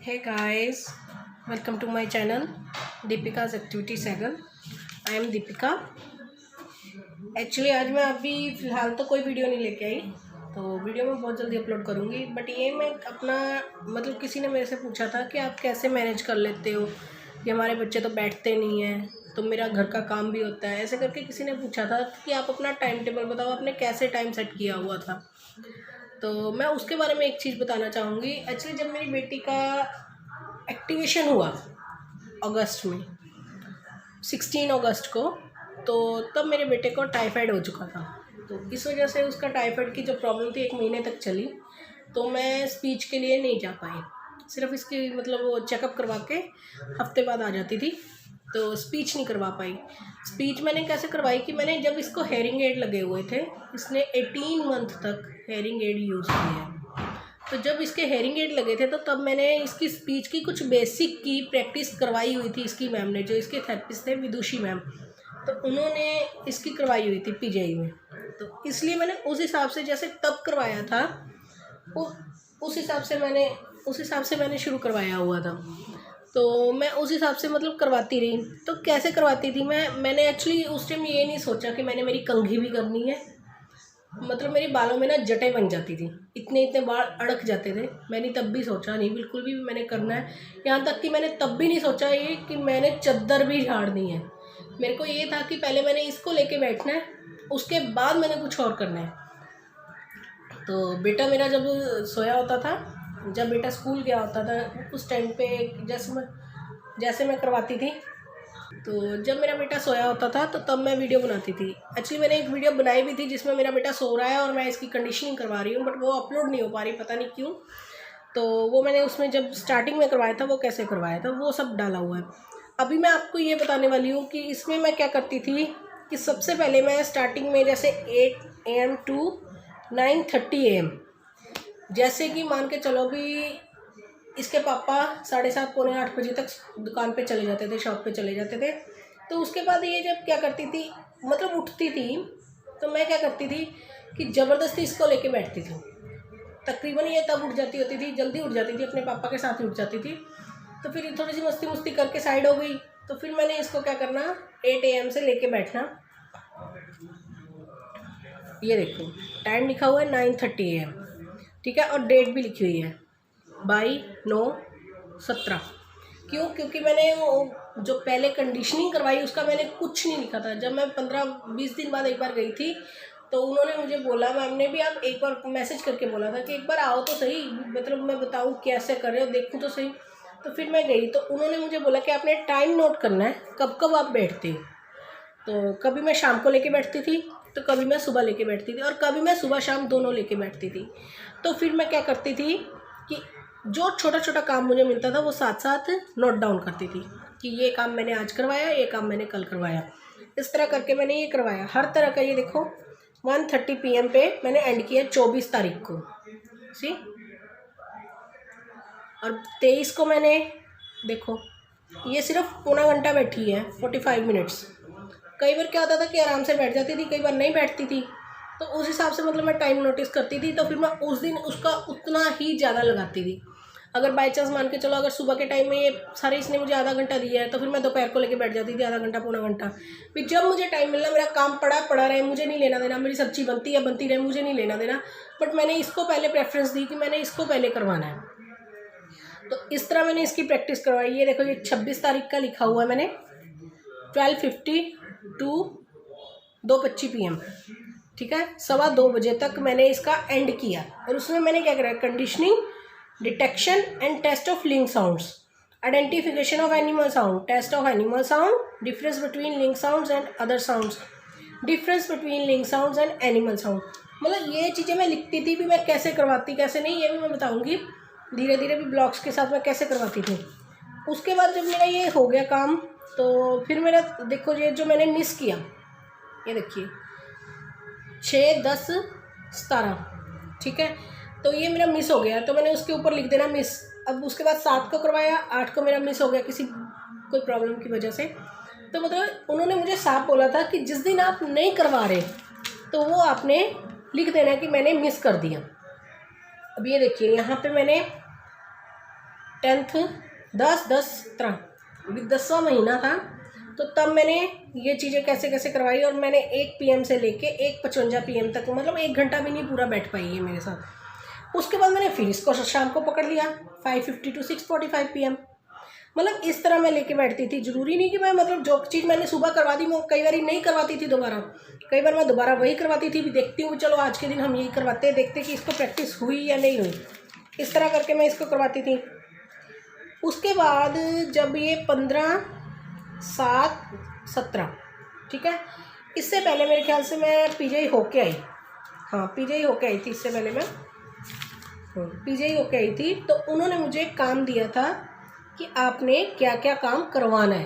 Hey guys, welcome to my channel Deepika's Activity Sagal. I am Deepika. Actually आज मैं अभी फ़िलहाल तो कोई वीडियो नहीं लेके आई, तो वीडियो मैं बहुत जल्दी अपलोड करूँगी। बट ये मैं अपना मतलब किसी ने मेरे से पूछा था कि आप कैसे मैनेज कर लेते हो कि हमारे बच्चे तो बैठते नहीं हैं, तो मेरा घर का काम भी होता है, ऐसे करके किसी ने पूछा था कि आप अपना टाइम टेबल बताओ, आपने कैसे टाइम सेट किया हुआ था। तो मैं उसके बारे में एक चीज़ बताना चाहूँगी। एक्चुअली जब मेरी बेटी का एक्टिवेशन हुआ अगस्त में 16 अगस्त को, तो तब मेरे बेटे को टाइफाइड हो चुका था। तो इस वजह से उसका टाइफाइड की जो प्रॉब्लम थी 1 महीने तक चली, तो मैं स्पीच के लिए नहीं जा पाई। सिर्फ इसकी मतलब वो चेकअप करवा के हफ्ते बाद आ जाती थी, तो स्पीच नहीं करवा पाई। स्पीच मैंने कैसे करवाई कि मैंने जब इसको हेयरिंग एड लगे हुए थे, इसने 18 मंथ तक हेयरिंग एड यूज़ की है। तो जब इसके हेयरिंग एड लगे थे तो तब मैंने इसकी स्पीच की कुछ बेसिक की प्रैक्टिस करवाई हुई थी। इसकी मैम ने, जो इसके थेरेपिस्ट थे विदुषी मैम, तो उन्होंने इसकी करवाई हुई थी पीजीआई में। तो इसलिए मैंने उस हिसाब से जैसे तब करवाया था उस हिसाब से मैंने शुरू करवाया हुआ था। तो मैं उस हिसाब से मतलब करवाती रही। तो कैसे करवाती थी मैंने एक्चुअली उस टाइम ये नहीं सोचा कि मैंने मेरी कंघी भी करनी है। मतलब मेरे बालों में ना जटें बन जाती थी, इतने इतने बाल अड़क जाते थे। मैंने तब भी सोचा नहीं बिल्कुल भी मैंने करना है। यहाँ तक कि मैंने तब भी नहीं सोचा ये कि मैंने चद्दर भी झाड़नी है। मेरे को ये था कि पहले मैंने इसको लेके बैठना है, उसके बाद मैंने कुछ और करना है। तो बेटा मेरा जब सोया होता था, जब बेटा स्कूल गया होता था, उस टाइम पे जैसे मैं करवाती थी। तो जब मेरा बेटा सोया होता था तो तब मैं वीडियो बनाती थी। एक्चुअली मैंने एक वीडियो बनाई भी थी जिसमें मेरा बेटा सो रहा है और मैं इसकी कंडीशनिंग करवा रही हूँ, बट वो अपलोड नहीं हो पा रही, पता नहीं क्यों। तो वो मैंने उसमें जब स्टार्टिंग में करवाया था, वो कैसे करवाया था, वो सब डाला हुआ है। अभी मैं आपको ये बताने वाली हूँ कि इसमें मैं क्या करती थी कि सबसे पहले मैं स्टार्टिंग में जैसे 8 AM टू 9:30 AM, जैसे कि मान के चलो भी इसके पापा 7:30 पौने 8 बजे तक दुकान पे चले जाते थे, शॉप पे चले जाते थे। तो उसके बाद ये जब क्या करती थी, मतलब उठती थी, तो मैं क्या करती थी कि ज़बरदस्ती इसको लेके बैठती थी। तकरीबन ये तब उठ जाती होती थी, जल्दी उठ जाती थी, अपने पापा के साथ ही उठ जाती थी। तो फिर थोड़ी सी मस्ती मुस्ती करके साइड हो गई। तो फिर मैंने इसको क्या करना, 8 AM से लेके बैठना। ये देखो टाइम लिखा हुआ है 9:30 AM, ठीक है, और डेट भी लिखी हुई है 22/9/17। क्यों? क्योंकि मैंने वो जो पहले कंडीशनिंग करवाई उसका मैंने कुछ नहीं लिखा था। जब मैं 15-20 दिन बाद एक बार गई थी, तो उन्होंने मुझे बोला, मैम ने भी आप एक बार मैसेज करके बोला था कि एक बार आओ तो सही, मतलब मैं बताऊँ कैसे कर रहे हो, देखूँ तो सही। तो फिर मैं गई, तो उन्होंने मुझे बोला कि आपने टाइम नोट करना है, कब कब आप बैठते हो। तो कभी मैं शाम को लेके बैठती थी, तो कभी मैं सुबह लेके बैठती थी, और कभी मैं सुबह शाम दोनों लेके बैठती थी। तो फिर मैं क्या करती थी कि जो छोटा छोटा काम मुझे मिलता था वो साथ साथ नोट डाउन करती थी कि ये काम मैंने आज करवाया, ये काम मैंने कल करवाया। इस तरह करके मैंने ये करवाया हर तरह का। ये देखो 1:30 PM पे मैंने एंड किया 24 तारीख को, सी, और 23 को मैंने, देखो ये सिर्फ पौना घंटा बैठी है, 45 मिनट्स। कई बार क्या होता था कि आराम से बैठ जाती थी, कई बार नहीं बैठती थी। तो उस हिसाब से मतलब मैं टाइम नोटिस करती थी, तो फिर मैं उस दिन उसका उतना ही ज़्यादा लगाती थी। अगर बाई चांस मान के चलो, अगर सुबह के टाइम में ये सारे इसने मुझे आधा घंटा दिया है, तो फिर मैं दोपहर को लेके बैठ जाती थी आधा घंटा पौना घंटा। फिर जब मुझे टाइम मिलना, मेरा काम पड़ा रहे, मुझे नहीं लेना देना, मेरी सब्जी बनती है बनती रहे, मुझे नहीं लेना देना, बट मैंने इसको पहले प्रेफरेंस दी कि मैंने इसको पहले करवाना है। तो इस तरह मैंने इसकी प्रैक्टिस करवाई। ये देखो, ये 26 तारीख का लिखा हुआ है मैंने, 12:50 टू 2:25 PM, ठीक है, 2:15 बजे तक मैंने इसका एंड किया। और उसमें मैंने क्या करा, conditioning, detection and test of link sounds, identification of animal sound, test of animal sound, difference between link sounds and other sounds, difference between link sounds and animal sound. मतलब ये चीज़ें मैं लिखती थी भी, मैं कैसे करवाती कैसे नहीं, ये भी मैं बताऊँगी धीरे धीरे भी ब्लॉग्स के साथ मैं कैसे करवाती थी। उसके बाद जब मेरा ये हो गया काम, तो फिर मेरा देखो, ये जो मैंने मिस किया, ये देखिए 6, 10, 17, ठीक है, तो ये मेरा मिस हो गया, तो मैंने उसके ऊपर लिख देना मिस। अब उसके बाद 7 को करवाया, 8 को मेरा मिस हो गया किसी कोई प्रॉब्लम की वजह से। तो मतलब उन्होंने मुझे साफ बोला था कि जिस दिन आप नहीं करवा रहे तो वो आपने लिख देना कि मैंने मिस कर दिया। अब ये देखिए यहाँ पे मैंने 10th 10-10-17 अभी 10वां महीना था, तो तब मैंने ये चीज़ें कैसे कैसे करवाई। और मैंने 1 PM से लेके 1:55 PM तक, मतलब 1 घंटा भी नहीं पूरा बैठ पाई है मेरे साथ। उसके बाद मैंने फिर इसको शाम को पकड़ लिया 5:50 to 6:45 PM। मतलब इस तरह मैं लेके बैठती थी। ज़रूरी नहीं कि मैं, मतलब जो चीज़ मैंने सुबह करवा दी मैं कई बार नहीं करवाती थी दोबारा, कई बार मैं दोबारा वही करवाती थी। भी देखती हूँ चलो आज के दिन हम यही करवाते हैं, देखते कि इसको प्रैक्टिस हुई या नहीं हुई, इस तरह करके मैं इसको करवाती थी। उसके बाद जब ये 15/7/17, ठीक है, इससे पहले मेरे ख्याल से मैं PGI होके आई। हाँ, PGI होके आई थी, इससे पहले मैं PGI होके आई थी। तो उन्होंने मुझे काम दिया था कि आपने क्या क्या काम करवाना है,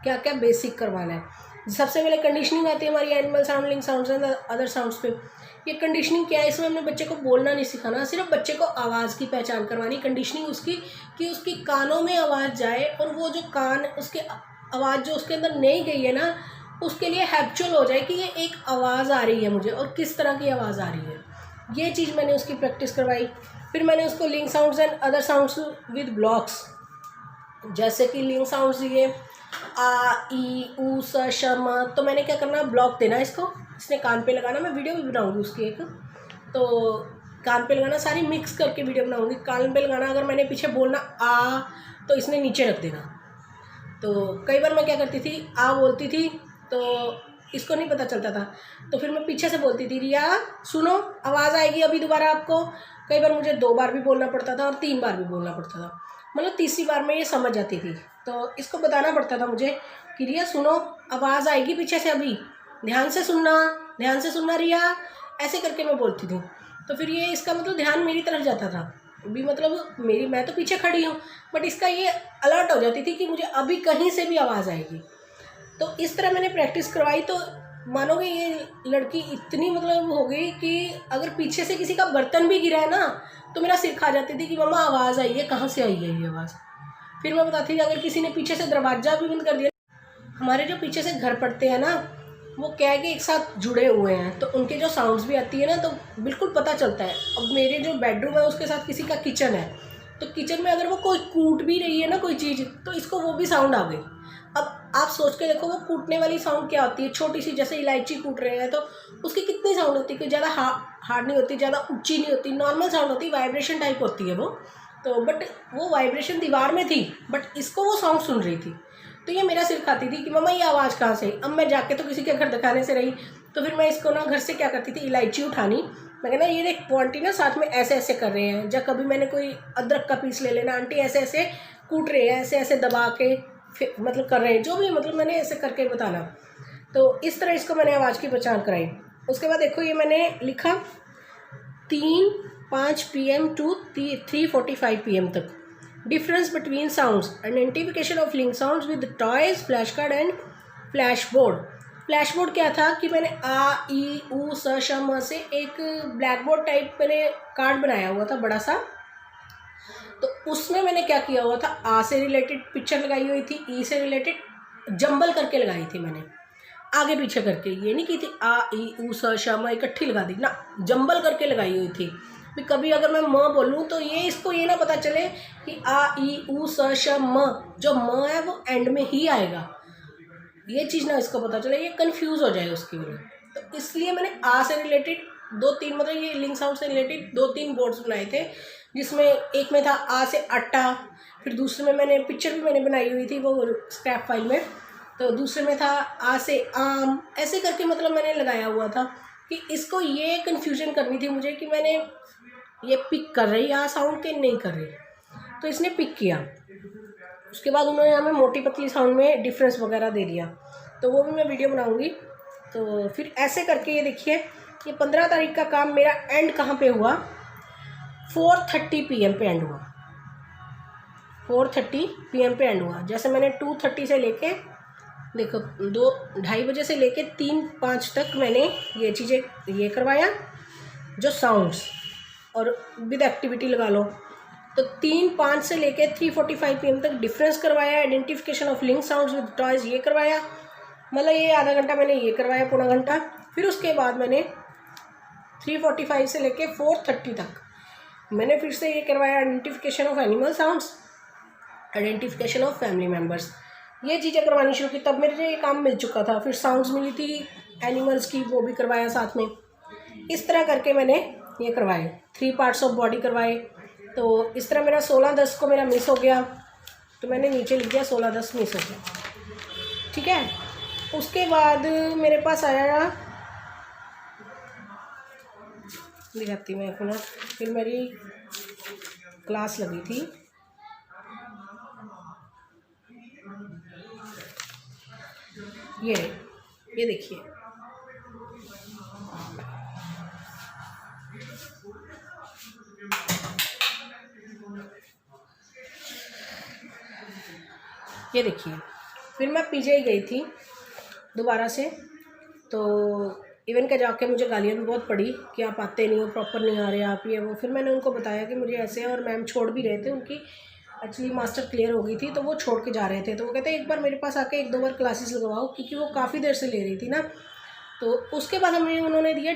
क्या क्या बेसिक करवाना है। सबसे पहले कंडीशनिंग आती है हमारी animal sound, link sounds and other sounds पे। ये कंडीशनिंग क्या है, इसमें हमने बच्चे को बोलना नहीं सिखाना, सिर्फ बच्चे को आवाज़ की पहचान करवानी। कंडीशनिंग उसकी कि उसकी कानों में आवाज़ जाए, और वो जो कान उसके आवाज़ जो उसके अंदर नहीं गई है ना, उसके लिए हैबिचुअल हो जाए कि ये एक आवाज़ आ रही है मुझे और किस तरह की आवाज़ आ रही है। ये चीज़ मैंने उसकी प्रैक्टिस करवाई। फिर मैंने उसको link sounds and other sounds with blocks, जैसे कि लिंक साउंड्स ये आ, ई, ऊ, स, श, म, तो मैंने क्या करना, ब्लॉक देना इसको, इसने कान पे लगाना। मैं वीडियो भी बनाऊंगी उसकी एक, तो कान पे लगाना, सारी मिक्स करके वीडियो बनाऊंगी। कान पे लगाना, अगर मैंने पीछे बोलना आ तो इसने नीचे रख देना। तो कई बार मैं क्या करती थी, आ बोलती थी तो इसको नहीं पता चलता था, तो फिर मैं पीछे से बोलती थी, रिया सुनो आवाज़ आएगी अभी दोबारा आपको। कई बार मुझे 2 बार भी बोलना पड़ता था और 3 बार भी बोलना पड़ता था, मतलब तीसरी बार में ये समझ जाती थी। तो इसको बताना पड़ता था मुझे कि रिया सुनो आवाज़ आएगी पीछे से, अभी ध्यान से सुनना रिया, ऐसे करके मैं बोलती थी। तो फिर ये इसका मतलब ध्यान मेरी तरफ जाता था भी, मतलब मैं तो पीछे खड़ी हूँ, बट इसका ये अलर्ट हो जाती थी कि मुझे अभी कहीं से भी आवाज़ आएगी। तो इस तरह मैंने प्रैक्टिस करवाई। तो मानोगे ये लड़की इतनी मतलब हो गई कि अगर पीछे से किसी का बर्तन भी गिरा है ना, तो मेरा सिर खा जाती थी कि मम्मा आवाज़ आई है, कहाँ से आई है ये आवाज़। फिर मैं बताती थी अगर किसी ने पीछे से दरवाज़ा भी बंद कर दिया, हमारे जो पीछे से घर पड़ते हैं ना, वो क्या है कि एक साथ जुड़े हुए हैं, तो उनके जो साउंड्स भी आती है ना, तो बिल्कुल पता चलता है। अब मेरे जो बेडरूम है उसके साथ किसी का किचन है, तो किचन में अगर वो कोई कूट भी रही है ना कोई चीज़, तो इसको वो भी साउंड आ गई। अब आप सोच के देखो वो कूटने वाली साउंड क्या होती है, छोटी सी, जैसे इलायची कूट रहे हैं तो उसकी कितनी साउंड होती है, कि ज़्यादा हार्ड नहीं होती, ज़्यादा ऊंची नहीं होती, नॉर्मल साउंड होती है, वाइब्रेशन टाइप होती है वो। तो बट वो वाइब्रेशन दीवार में थी, बट इसको वो साउंड सुन रही थी। तो ये मेरा सिर खाती थी कि मम्मा ये आवाज़ कहाँ से। अब मैं जाके तो किसी के घर दिखाने से रही, तो फिर मैं इसको ना घर से क्या करती थी, इलायची उठानी, मैं कहना ये देख आंटी ना साथ में ऐसे ऐसे कर रहे हैं, या कभी मैंने कोई अदरक का पीस ले लेना, आंटी ऐसे ऐसे कूट रहे हैं, ऐसे ऐसे दबा के फिर मतलब कर रहे हैं, जो भी मतलब मैंने ऐसे करके बताना। तो इस तरह इसको मैंने आवाज़ की पहचान कराई। उसके बाद देखो ये मैंने लिखा 3-5 PM to 3:45 PM तक, difference between sounds, identification of link sounds with toys, flash card and flash board. Flash board क्या था कि मैंने आ, ई, ऊ, स, श, म से एक ब्लैक बोर्ड टाइप मैंने कार्ड बनाया हुआ था बड़ा सा। तो उसमें मैंने क्या किया हुआ था, आ से रिलेटेड पिक्चर लगाई हुई थी, ई से रिलेटेड जंबल करके लगाई थी मैंने, आगे पीछे करके, ये नहीं की थी आ, ई, ऊ, स, श, म इकट्ठी लगा दी ना, जंबल करके लगाई हुई थी। भी कभी अगर मैं म बोलूँ तो ये इसको ये ना पता चले कि आ, ई, ऊ, स, श, म, जो म है वो एंड में ही आएगा, ये चीज़ ना इसको पता चले, ये कंफ्यूज हो जाए उसकी वजह। तो इसलिए मैंने आ से रिलेटेड 2-3, मतलब ये लिंक साउंड से रिलेटेड 2-3 बोर्ड्स बनाए थे, जिसमें एक में था आ से आटा, फिर दूसरे में मैंने पिक्चर भी मैंने बनाई हुई थी वो स्क्रैप फाइल में, तो दूसरे में था आ से आम, ऐसे करके मतलब मैंने लगाया हुआ था कि इसको ये कन्फ्यूजन करनी थी मुझे कि मैंने ये पिक कर रही आ साउंड के नहीं कर रही। तो इसने पिक किया। उसके बाद उन्होंने हमें मोटी पतली साउंड में डिफरेंस वगैरह दे दिया, तो वो भी मैं वीडियो बनाऊंगी। तो फिर ऐसे करके ये देखिए, ये 15 तारीख का काम मेरा एंड कहाँ पे हुआ, 4:30 PM पे एंड हुआ, 4:30 PM पे एंड हुआ। जैसे मैंने 2:30 से लेके देखो 2-2:30 बजे से लेके 3-5 तक मैंने ये चीज़ें ये करवाया, जो साउंड्स और विद एक्टिविटी लगा लो। तो 3-5 से लेके 3:45 PM तक डिफरेंस करवाया, identification of link sounds with toys ये करवाया, मतलब ये आधा घंटा मैंने ये करवाया, पौना घंटा। फिर उसके बाद मैंने 3:45 से लेके 4:30 तक मैंने फिर से ये करवाया, identification of animal sounds identification of family members, ये चीज़ें करवानी शुरू की। तब मेरे ये काम मिल चुका था। फिर साउंड्स मिली थी एनिमल्स की, वो भी करवाया साथ में। इस तरह करके मैंने ये करवाए, 3 पार्ट्स ऑफ बॉडी करवाए। तो इस तरह मेरा 16-10 को मेरा मिस हो गया, तो मैंने नीचे लिख दिया 16-10 मिस हो गया, ठीक है। उसके बाद मेरे पास आया, दिखाती मैं आपको ना, फिर मेरी क्लास लगी थी, ये देखिए, ये देखिए। फिर मैं पीजीआई गई थी दोबारा से, तो इवन का जाके मुझे गालियाँ भी बहुत पड़ी कि आप आते नहीं हो, प्रॉपर नहीं आ रहे आप, ये वो। फिर मैंने उनको बताया कि मुझे ऐसे है, और मैम छोड़ भी रहे थे, उनकी एक्चुअली मास्टर क्लियर हो गई थी तो वो छोड़ के जा रहे थे। तो वो कहते एक बार मेरे पास आके 1-2 बार क्लासेस लगवाओ, क्योंकि वो काफ़ी देर से ले रही थी ना। तो उसके बाद हमें उन्होंने दिया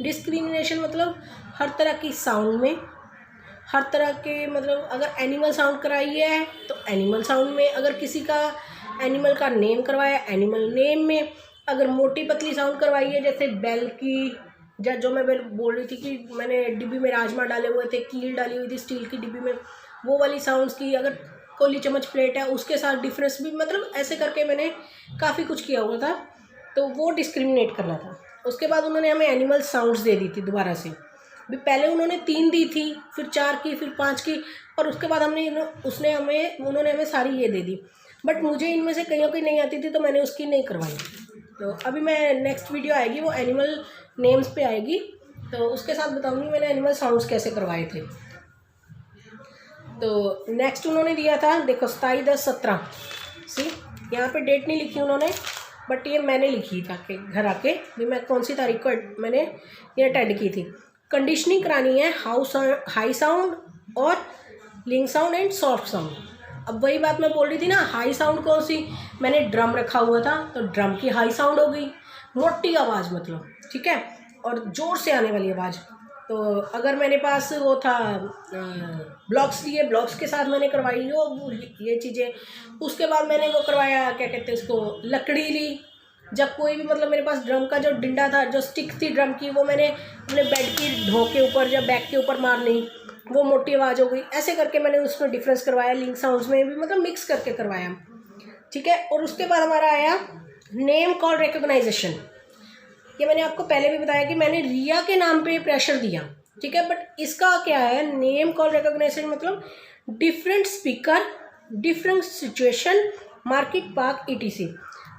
डिस्क्रिमिनेशन मतलब हर तरह की साउंड में, हर तरह के, मतलब अगर एनिमल साउंड कराई है तो एनिमल साउंड में, अगर किसी का एनिमल का नेम करवाया एनिमल नेम में, अगर मोटी पतली साउंड करवाई है जैसे बेल की, जो मैं बोल रही थी कि मैंने डिब्बी में राजमा डाले हुए थे, कील डाली हुई थी स्टील की डिब्बी में, वो वाली साउंड्स की, अगर कोली चम्मच प्लेट है उसके साथ डिफरेंस भी, मतलब ऐसे करके मैंने काफ़ी कुछ किया हुआ था। तो वो डिस्क्रिमिनेट करना था। उसके बाद उन्होंने हमें एनिमल साउंड्स दे दी थी दोबारा से। भी पहले उन्होंने 3 दी थी, फिर 4 की, फिर 5 की, और उसके बाद उन्होंने हमें सारी ये दे दी। बट मुझे इनमें से कईयों की नहीं आती थी, तो मैंने उसकी नहीं करवाई। तो अभी मैं नेक्स्ट वीडियो आएगी, वो एनिमल नेम्स पे आएगी, तो उसके साथ बताऊंगी मैंने एनिमल साउंड्स कैसे करवाए थे। तो नेक्स्ट उन्होंने दिया था, देखो 27/10/17, सी यहाँ पे डेट नहीं लिखी उन्होंने, बट ये मैंने लिखी था कि घर आके भी मैं कौन सी तारीख को मैंने ये अटेंड की थी। कंडीशनिंग करानी है हाई साउंड और link sound and soft sound. अब वही बात मैं बोल रही थी ना, हाई साउंड कौन सी, मैंने ड्रम रखा हुआ था तो ड्रम की हाई साउंड हो गई, मोटी आवाज़ मतलब, ठीक है, और ज़ोर से आने वाली आवाज़। तो अगर मेरे पास वो था ब्लॉक्स लिए, ब्लॉक्स के साथ मैंने करवाई ये चीज़ें। उसके बाद मैंने वो करवाया, क्या कहते हैं उसको, लकड़ी ली। जब कोई भी, मतलब मेरे पास ड्रम का जो डिंडा था, जो स्टिक थी ड्रम की, वो मैंने अपने बेड की ढो के ऊपर या बैक के ऊपर मार ली, वो मोटी आवाज़ हो गई। ऐसे करके मैंने उसमें डिफरेंस करवाया, लिंक साउंड्स में भी मतलब मिक्स करके करवाया, ठीक है। और उसके बाद हमारा आया नेम कॉल रिकॉग्नाइजेशन। ये मैंने आपको पहले भी बताया कि मैंने रिया के नाम पे प्रेशर दिया, ठीक है। बट इसका क्या है, नेम कॉल रिकॉग्नाइजेशन मतलब different speaker, different situation, market park ETC।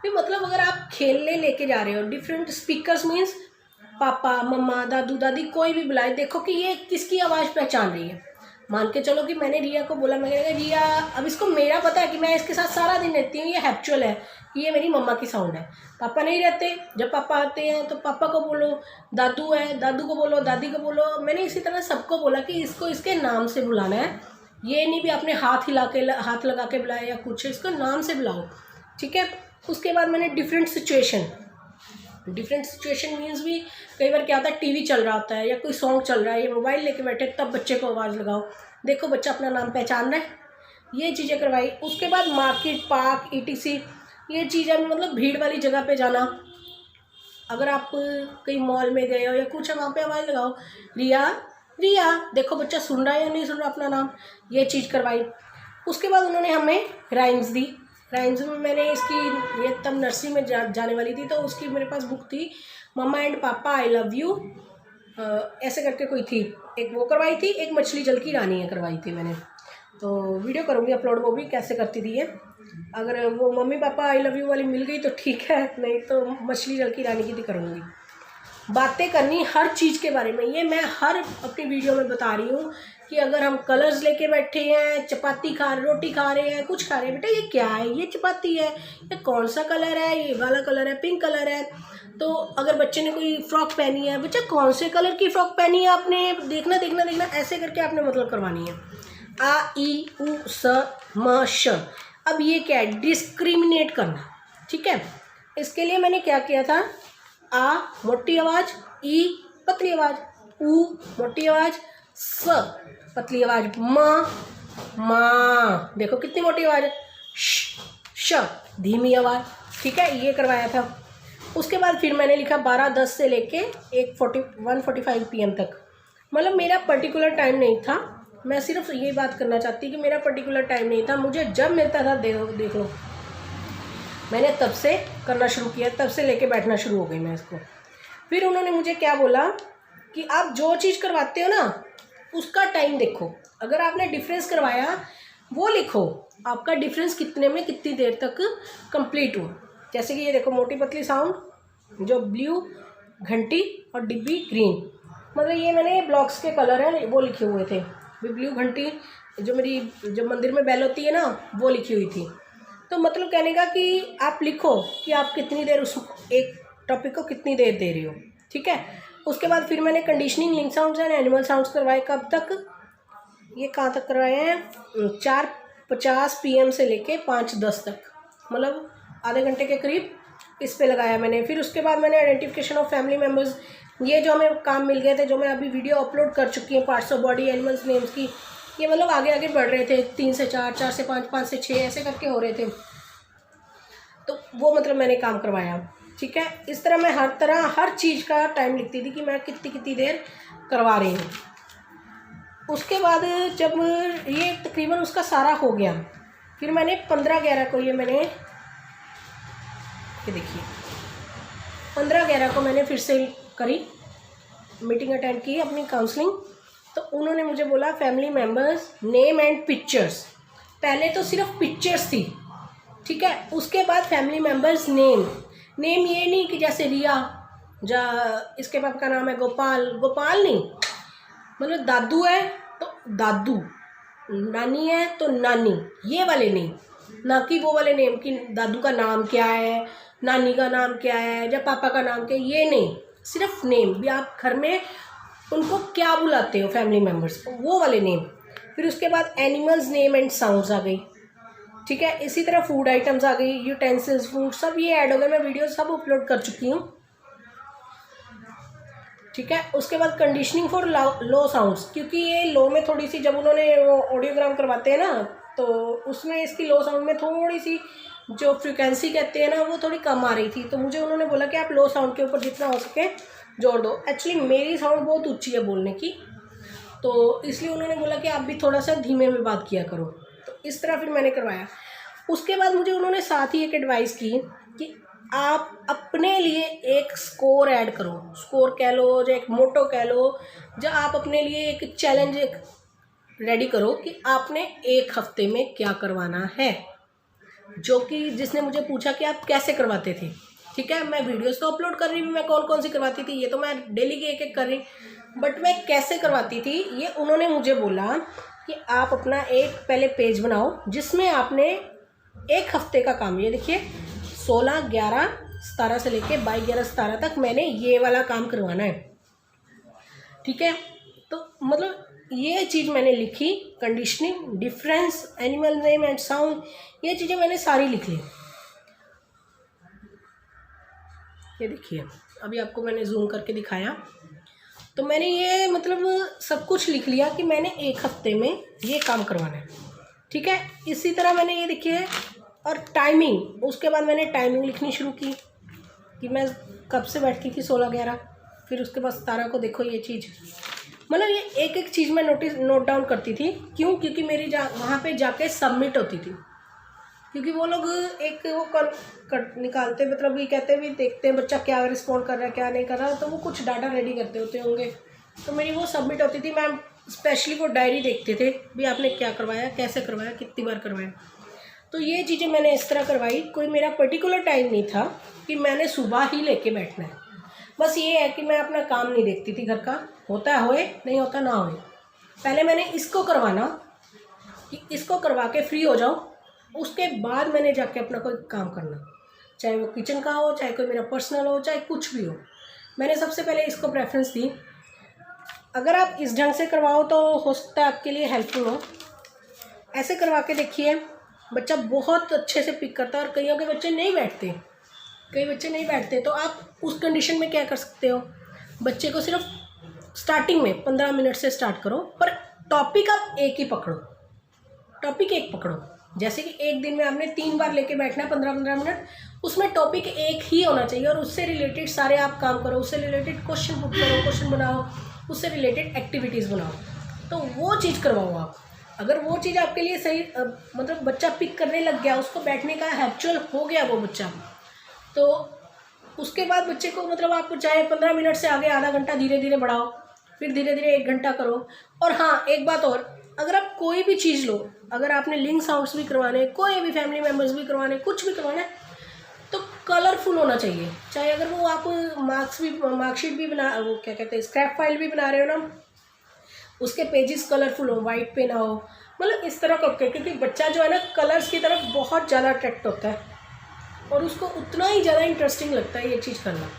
भी मतलब अगर आप खेलने लेके जा रहे हो, डिफरेंट स्पीकर्स मीन्स पापा मम्मा दादू दादी कोई भी बुलाए, देखो कि ये किसकी आवाज़ पहचान रही है। मान के चलो कि मैंने रिया को बोला, मैंने कहा रिया, अब इसको मेरा पता है कि मैं इसके साथ सारा दिन रहती हूँ, ये हैप्चुअल है, ये मेरी मम्मा की साउंड है। पापा नहीं रहते, जब पापा आते हैं तो पापा को बोलो, दादू है दादू को बोलो, दादी को बोलो। मैंने इसी तरह सबको बोला कि इसको इसके नाम से बुलाना है, ये नहीं भी अपने हाथ लगा के बुलाए या कुछ, इसको नाम से बुलाओ, ठीक है। उसके बाद मैंने डिफरेंट सिचुएशन मीन्स भी कई बार क्या होता है, टीवी चल रहा होता है या कोई सॉन्ग चल रहा है या मोबाइल लेके बैठे, तब बच्चे को आवाज़ लगाओ, देखो बच्चा अपना नाम पहचान रहा है, ये चीज़ें करवाई। उसके बाद मार्केट पार्क ETC, ये चीज़ें मतलब भीड़ वाली जगह पे जाना, अगर आप कहीं मॉल में गए हो या कुछ है, वहाँ पे आवाज़ लगाओ, रिया रिया, देखो बच्चा सुन रहा है या नहीं सुन रहा अपना नाम, ये चीज़ करवाई। उसके बाद उन्होंने हमें राइम्स दी। राइम्स में मैंने इसकी, ये तब नर्सरी में जाने वाली थी, तो उसकी मेरे पास बुक थी, मम्मा एंड पापा आई लव यू, ऐसे करके कोई थी, एक वो करवाई थी। एक मछली जल की रानी है करवाई थी मैंने, तो वीडियो करूँगी अपलोड, वो भी कैसे करती थी ये। अगर वो mummy papa I love you वाली मिल गई तो ठीक है, नहीं तो मछली जल की रानी की भी करूँगी। बातें करनी हर चीज़ के बारे में, ये मैं हर अपनी वीडियो में बता रही हूँ कि अगर हम कलर्स लेके बैठे हैं, चपाती रोटी खा रहे हैं, कुछ खा रहे हैं, बेटा ये क्या है, ये चपाती है, ये कौन सा कलर है, ये वाला कलर है, पिंक कलर है। तो अगर बच्चे ने कोई फ्रॉक पहनी है, बच्चा कौन से कलर की फ्रॉक पहनी है आपने, देखना देखना देखना, ऐसे करके आपने मतलब करवानी है। आ ई उ स म श। अब ये क्या है, डिस्क्रिमिनेट करना, ठीक है। इसके लिए मैंने क्या किया था, आ मोटी आवाज़, ई पतली आवाज़, उ मोटी आवाज़, स पतली आवाज़, म माँ, देखो कितनी मोटी आवाज़ है, श धीमी आवाज़, ठीक है, ये करवाया था। उसके बाद फिर मैंने लिखा 12:10 से लेके 1:45 PM तक। मतलब मेरा पर्टिकुलर टाइम नहीं था, मैं सिर्फ ये बात करना चाहती कि मेरा पर्टिकुलर टाइम नहीं था, मुझे जब मिलता था देख लो, मैंने तब से करना शुरू किया, तब से लेके बैठना शुरू हो गई मैं इसको। फिर उन्होंने मुझे क्या बोला कि आप जो चीज़ करवाते हो ना उसका टाइम देखो, अगर आपने डिफरेंस करवाया वो लिखो, आपका डिफरेंस कितने में कितनी देर तक कंप्लीट हुआ। जैसे कि ये देखो, मोटी पतली साउंड जो ब्लू घंटी और डिब्बी ग्रीन, मतलब ये मैंने ब्लॉक्स के कलर हैं वो लिखे हुए थे। ब्लू घंटी जो मंदिर में बेल होती है ना वो लिखी हुई थी। तो मतलब कहने का कि आप लिखो कि आप कितनी देर उस एक टॉपिक को कितनी देर दे रही हो, ठीक है। उसके बाद फिर मैंने conditioning, link sounds and animal sounds करवाए। कब तक, ये कहाँ तक करवाए हैं, 4:50 PM से लेके 5:10 तक, मतलब आधे घंटे के करीब इस पे लगाया मैंने। फिर उसके बाद मैंने आइडेंटिफिकेशन ऑफ फैमिली मेम्बर्स, ये जो हमें काम मिल गए थे, जो मैं अभी वीडियो अपलोड कर चुकी हूँ, parts of body, animals names की, ये मतलब आगे आगे बढ़ रहे थे, 3 से 4, 4 से 5, 5 से 6 ऐसे करके हो रहे थे। तो वो मतलब मैंने काम करवाया, ठीक है। इस तरह मैं हर चीज़ का टाइम लिखती थी कि मैं कितनी कितनी देर करवा रही हूँ। उसके बाद जब ये तकरीबन उसका सारा हो गया, फिर मैंने 15/11 को ये देखिए 15/11 को मैंने फिर से करी मीटिंग अटेंड की अपनी काउंसलिंग। तो उन्होंने मुझे बोला family members name and pictures, पहले तो सिर्फ पिक्चर्स थी, ठीक है। उसके बाद फैमिली मेम्बर्स नेम ये नहीं कि जैसे रिया, इसके पापा का नाम है गोपाल नहीं, मतलब दादू है तो दादू, नानी है तो नानी, ये वाले नेम, ना कि वो वाले नेम कि दादू का नाम क्या है, नानी का नाम क्या है, या पापा का नाम क्या है, ये नहीं, सिर्फ नेम भी आप घर में उनको क्या बुलाते हो फैमिली मेम्बर्स, वो वाले नेम। फिर उसके बाद एनिमल्स नेम एंड साउंड्स आ गई, ठीक है। इसी तरह फूड आइटम्स आ गई, यूटेंसिल्स, फूड, सब ये ऐड हो गए, मैं वीडियो सब अपलोड कर चुकी हूँ, ठीक है। उसके बाद कंडीशनिंग फॉर लो साउंड्स, क्योंकि ये लो में थोड़ी सी, जब उन्होंने वो ऑडियोग्राम करवाते हैं ना तो उसमें इसकी लो साउंड में थोड़ी सी जो फ्रिक्वेंसी कहते हैं ना वो थोड़ी कम आ रही थी। तो मुझे उन्होंने बोला कि आप लो साउंड के ऊपर जितना हो सके जोड़ दो। एक्चुअली मेरी साउंड बहुत ऊंची है बोलने की, तो इसलिए उन्होंने बोला कि आप भी थोड़ा सा धीमे में बात किया करो। तो इस तरह फिर मैंने करवाया। उसके बाद मुझे उन्होंने साथ ही एक एडवाइस की कि आप अपने लिए एक स्कोर ऐड करो, स्कोर कह लो या एक मोटो कह लो, या आप अपने लिए एक चैलेंज रेडी करो कि आपने एक हफ्ते में क्या करवाना है। जो कि जिसने मुझे पूछा कि आप कैसे करवाते थे, ठीक है, मैं वीडियोस तो अपलोड कर रही हूँ, मैं कौन कौन सी करवाती थी ये तो मैं डेली की एक एक कर रही, बट मैं कैसे करवाती थी ये उन्होंने मुझे बोला कि आप अपना एक पहले पेज बनाओ जिसमें आपने एक हफ्ते का काम, ये देखिए 16/11/17 से लेके 22/11/17 तक मैंने ये वाला काम करवाना है, ठीक है। तो मतलब ये चीज़ मैंने लिखी, conditioning, difference, animal name and sound, ये चीज़ें मैंने सारी लिख ली। ये देखिए अभी आपको मैंने जूम करके दिखाया, तो मैंने ये मतलब सब कुछ लिख लिया कि मैंने एक हफ्ते में ये काम करवाना है, ठीक है। इसी तरह मैंने ये देखिए, और टाइमिंग, उसके बाद मैंने टाइमिंग लिखनी शुरू की कि मैं कब से बैठती थी 16/11, फिर उसके बाद 17 को देखो ये चीज़, मतलब ये एक एक चीज़ मैं नोट डाउन करती थी। क्यों? क्योंकि मेरी वहाँ पे जाके सबमिट होती थी, क्योंकि वो लोग एक वो कट निकालते, मतलब ये कहते भी देखते हैं बच्चा क्या रिस्पॉन्ड कर रहा है क्या नहीं कर रहा, तो वो कुछ डाटा रेडी करते होते होंगे, तो मेरी वो सबमिट होती थी। मैम स्पेशली वो डायरी देखते थे भी आपने क्या करवाया, कैसे करवाया, कितनी बार करवाया। तो ये चीज़ें मैंने इस तरह करवाई। कोई मेरा पर्टिकुलर टाइम नहीं था कि मैंने सुबह ही लेके बैठना है, बस ये है कि मैं अपना काम नहीं देखती थी, घर का होता है होए, नहीं होता ना होए। पहले मैंने इसको करवाना कि इसको करवा के फ्री हो जाऊँ, उसके बाद मैंने जाके अपना कोई काम करना, चाहे वो किचन का हो, चाहे कोई मेरा पर्सनल हो, चाहे कुछ भी हो। मैंने सबसे पहले इसको प्रेफरेंस दी। अगर आप इस ढंग से करवाओ तो हो सकता है आपके लिए हेल्पफुल हो। ऐसे करवा के देखिए, बच्चा बहुत अच्छे से पिक करता है। और कईयों के बच्चे नहीं बैठते, कई बच्चे नहीं बैठते, तो आप उस कंडीशन में क्या कर सकते हो, बच्चे को सिर्फ स्टार्टिंग में 15 मिनट से स्टार्ट करो, पर टॉपिक आप एक ही पकड़ो, टॉपिक एक पकड़ो। जैसे कि एक दिन में आपने 3 बार लेके बैठना 15-15 मिनट, उसमें टॉपिक एक ही होना चाहिए और उससे रिलेटेड सारे आप काम करो, उससे रिलेटेड क्वेश्चन पुट करो, क्वेश्चन बनाओ, उससे रिलेटेड एक्टिविटीज़ बनाओ, तो वो चीज़ करवाओ आप। अगर वो चीज़ आपके लिए सही मतलब बच्चा पिक करने लग गया, उसको बैठने का हैबिचुअल हो गया वो बच्चा, तो उसके बाद बच्चे को मतलब आप चाहे 15 मिनट से आगे आधा घंटा धीरे धीरे बढ़ाओ, फिर धीरे धीरे 1 घंटा करो। और हाँ, एक बात और, अगर आप कोई भी चीज़ लो, अगर आपने लिंक साउंड्स भी करवाने, कोई भी फैमिली मेम्बर्स भी करवाने, कुछ भी करवाना है, तो कलरफुल होना चाहिए। चाहे अगर वो आप मार्कशीट भी बना, वो क्या कहते हैं, स्क्रैप फाइल भी बना रहे हो ना, उसके पेजेस कलरफुल हो, वाइट पे ना हो, मतलब इस तरह का, क्योंकि बच्चा जो है ना कलर्स की तरफ बहुत ज़्यादा अट्रैक्ट होता है और उसको उतना ही ज़्यादा इंटरेस्टिंग लगता है ये चीज़ करना।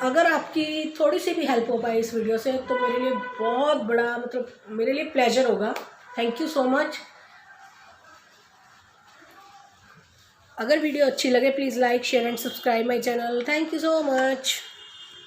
अगर आपकी थोड़ी सी भी हेल्प हो पाए इस वीडियो से तो मेरे लिए बहुत बड़ा, मतलब मेरे लिए प्लेजर होगा। Thank you so much. अगर वीडियो अच्छी लगे please like share and subscribe my channel. Thank you so much.